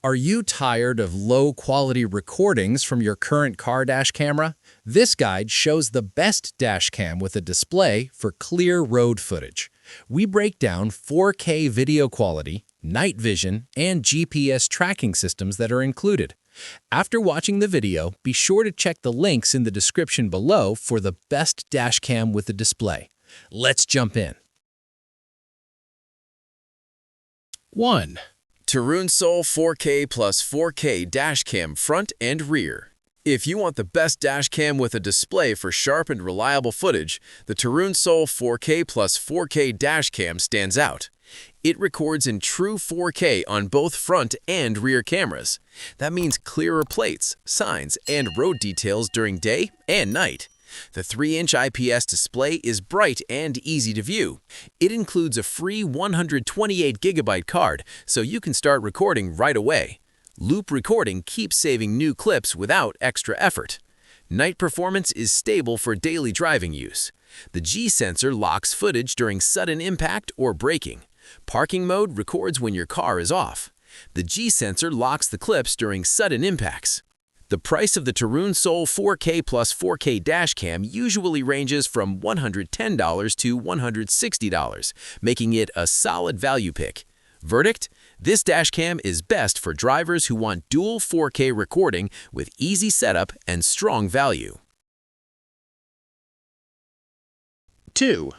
Are you tired of low-quality recordings from your current car dash camera? This guide shows the best dash cam with a display for clear road footage. We break down 4K video quality, night vision, and GPS tracking systems that are included. After watching the video, be sure to check the links in the description below for the best dash cam with a display. Let's jump in. 1. TERUNSOUL 4K plus 4K dashcam front and rear. If you want the best dashcam with a display for sharp and reliable footage, the TERUNSOUL 4K plus 4K dashcam stands out. It records in true 4K on both front and rear cameras. That means clearer plates, signs, and road details during day and night. The 3-inch IPS display is bright and easy to view. It includes a free 128GB card, so you can start recording right away. Loop recording keeps saving new clips without extra effort. Night performance is stable for daily driving use. The G sensor locks footage during sudden impact or braking. Parking mode records when your car is off. The G sensor locks the clips during sudden impacts. The price of the TERUNSOUL 4K plus 4K dashcam usually ranges from $110 to $160, making it a solid value pick. Verdict: this dashcam is best for drivers who want dual 4K recording with easy setup and strong value. 2.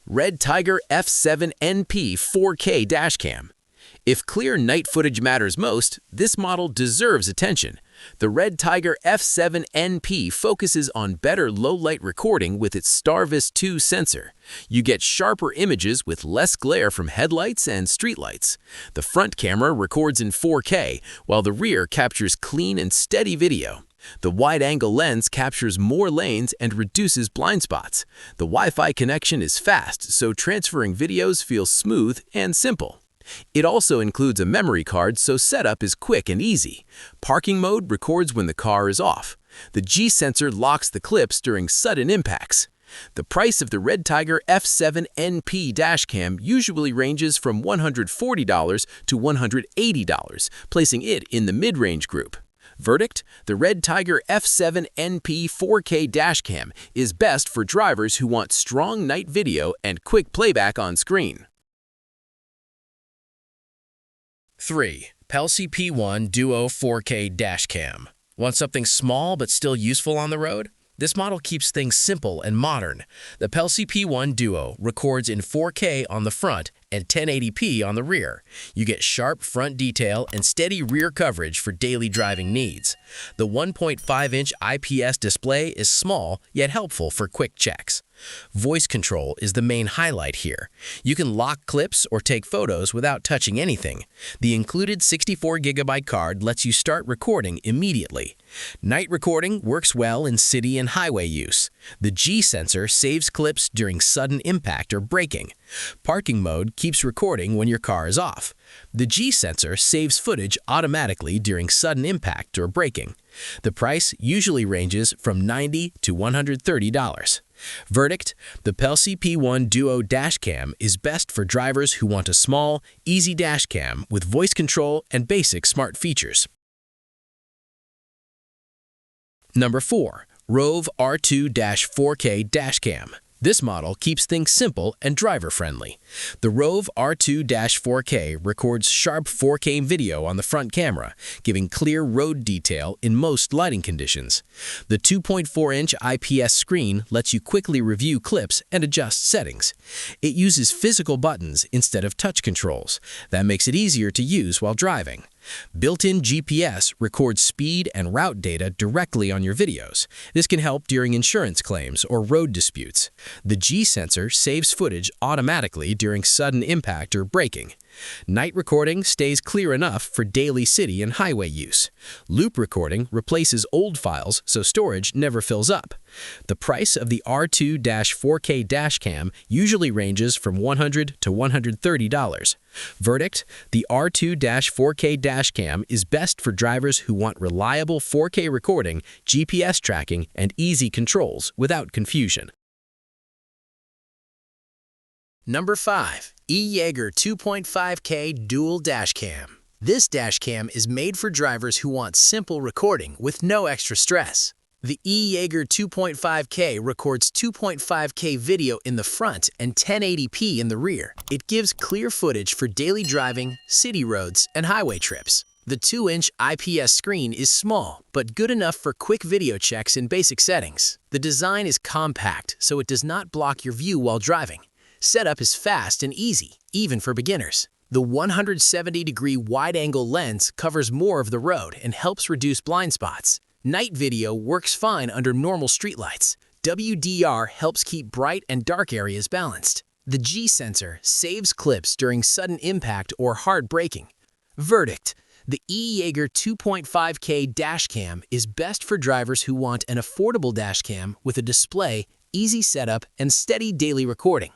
REDTIGER F7N 4K dashcam. If clear night footage matters most, this model deserves attention. The REDTIGER F7N focuses on better low-light recording with its StarVis 2 sensor. You get sharper images with less glare from headlights and streetlights. The front camera records in 4K, while the rear captures clean and steady video. The wide-angle lens captures more lanes and reduces blind spots. The Wi-Fi connection is fast, so transferring videos feels smooth and simple. It also includes a memory card, so setup is quick and easy. Parking mode records when the car is off. The G sensor locks the clips during sudden impacts. The price of the REDTIGER F7N dashcam usually ranges from $140 to $180, placing it in the mid-range group. Verdict: the REDTIGER F7N 4K dashcam is best for drivers who want strong night video and quick playback on screen. 3. Pelsee P1 Duo 4K dashcam. Want something small but still useful on the road? This model keeps things simple and modern. The Pelsee P1 Duo records in 4K on the front and 1080p on the rear. You get sharp front detail and steady rear coverage for daily driving needs. The 1.5-inch IPS display is small yet helpful for quick checks. Voice control is the main highlight here. You can lock clips or take photos without touching anything. The included 64GB card lets you start recording immediately. Night recording works well in city and highway use. The G sensor saves clips during sudden impact or braking. Parking mode keeps recording when your car is off. The G sensor saves footage automatically during sudden impact or braking. The price usually ranges from $90 to $130. Verdict: the Pelsee P1 Duo dashcam is best for drivers who want a small, easy dashcam with voice control and basic smart features. 4. ROVE R2-4K dashcam. This model keeps things simple and driver-friendly. The ROVE R2-4K records sharp 4K video on the front camera, giving clear road detail in most lighting conditions. The 2.4-inch IPS screen lets you quickly review clips and adjust settings. It uses physical buttons instead of touch controls. That makes it easier to use while driving. Built-in GPS records speed and route data directly on your videos. This can help during insurance claims or road disputes. The G sensor saves footage automatically during sudden impact or braking. Night recording stays clear enough for daily city and highway use. Loop recording replaces old files so storage never fills up. The price of the R2-4K dashcam usually ranges from $100 to $130. Verdict: the R2-4K dashcam is best for drivers who want reliable 4K recording, GPS tracking, and easy controls without confusion. 5. E-YEEGER 2.5K Dual Dashcam. This dashcam is made for drivers who want simple recording with no extra stress. The E-YEEGER 2.5K records 2.5K video in the front and 1080p in the rear. It gives clear footage for daily driving, city roads, and highway trips. The 2-inch IPS screen is small, but good enough for quick video checks in basic settings. The design is compact, so it does not block your view while driving. Setup is fast and easy, even for beginners. The 170-degree wide-angle lens covers more of the road and helps reduce blind spots. Night video works fine under normal streetlights. WDR helps keep bright and dark areas balanced. The G sensor saves clips during sudden impact or hard braking. Verdict: the E-YEEGER 2.5K dashcam is best for drivers who want an affordable dashcam with a display, easy setup, and steady daily recording.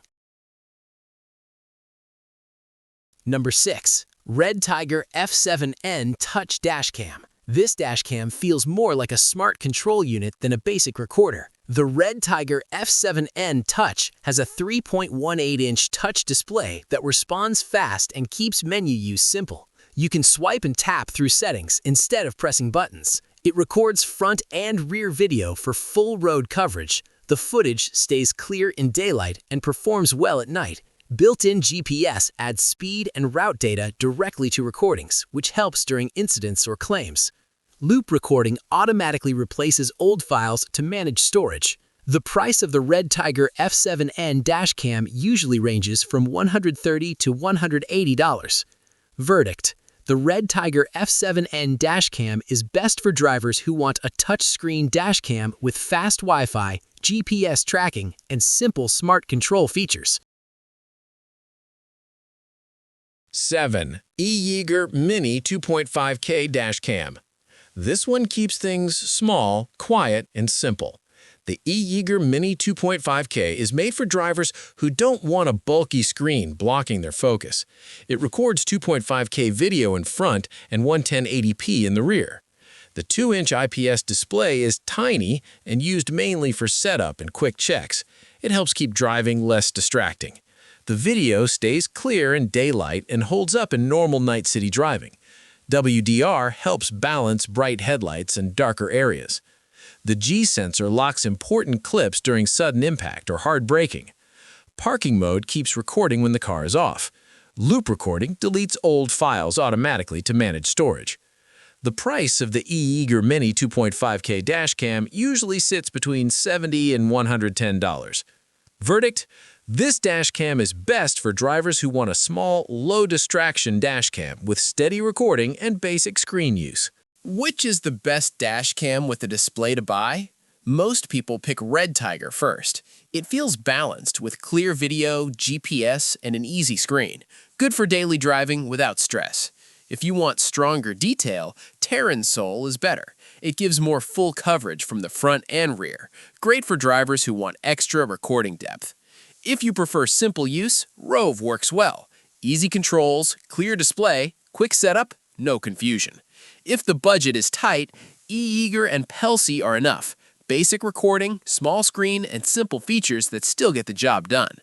Number 6. REDTIGER F7N Touch Dashcam. This dashcam feels more like a smart control unit than a basic recorder. The REDTIGER F7N Touch has a 3.18-inch touch display that responds fast and keeps menu use simple. You can swipe and tap through settings instead of pressing buttons. It records front and rear video for full road coverage. The footage stays clear in daylight and performs well at night. Built-in GPS adds speed and route data directly to recordings, which helps during incidents or claims. Loop recording automatically replaces old files to manage storage. The price of the REDTIGER F7N dashcam usually ranges from $130 to $180. Verdict: the REDTIGER F7N dashcam is best for drivers who want a touchscreen dashcam with fast Wi-Fi, GPS tracking, and simple smart control features. 7. E-YEEGER Mini 2.5K Dashcam. This one keeps things small, quiet, and simple. The E-YEEGER Mini 2.5K is made for drivers who don't want a bulky screen blocking their focus. It records 2.5K video in front and 1080p in the rear. The 2-inch IPS display is tiny and used mainly for setup and quick checks. It helps keep driving less distracting. The video stays clear in daylight and holds up in normal night city driving. WDR helps balance bright headlights and darker areas. The G sensor locks important clips during sudden impact or hard braking. Parking mode keeps recording when the car is off. Loop recording deletes old files automatically to manage storage. The price of the E-YEEGER Mini 2.5K dashcam usually sits between $70 and $110. Verdict: this dashcam is best for drivers who want a small, low-distraction dashcam with steady recording and basic screen use. Which is the best dashcam with a display to buy? Most people pick REDTIGER first. It feels balanced with clear video, GPS, and an easy screen. Good for daily driving without stress. If you want stronger detail, TERUNSOUL is better. It gives more full coverage from the front and rear. Great for drivers who want extra recording depth. If you prefer simple use, ROVE works well. Easy controls, clear display, quick setup, no confusion. If the budget is tight, E-YEEGER and Pelsee are enough. Basic recording, small screen, and simple features that still get the job done.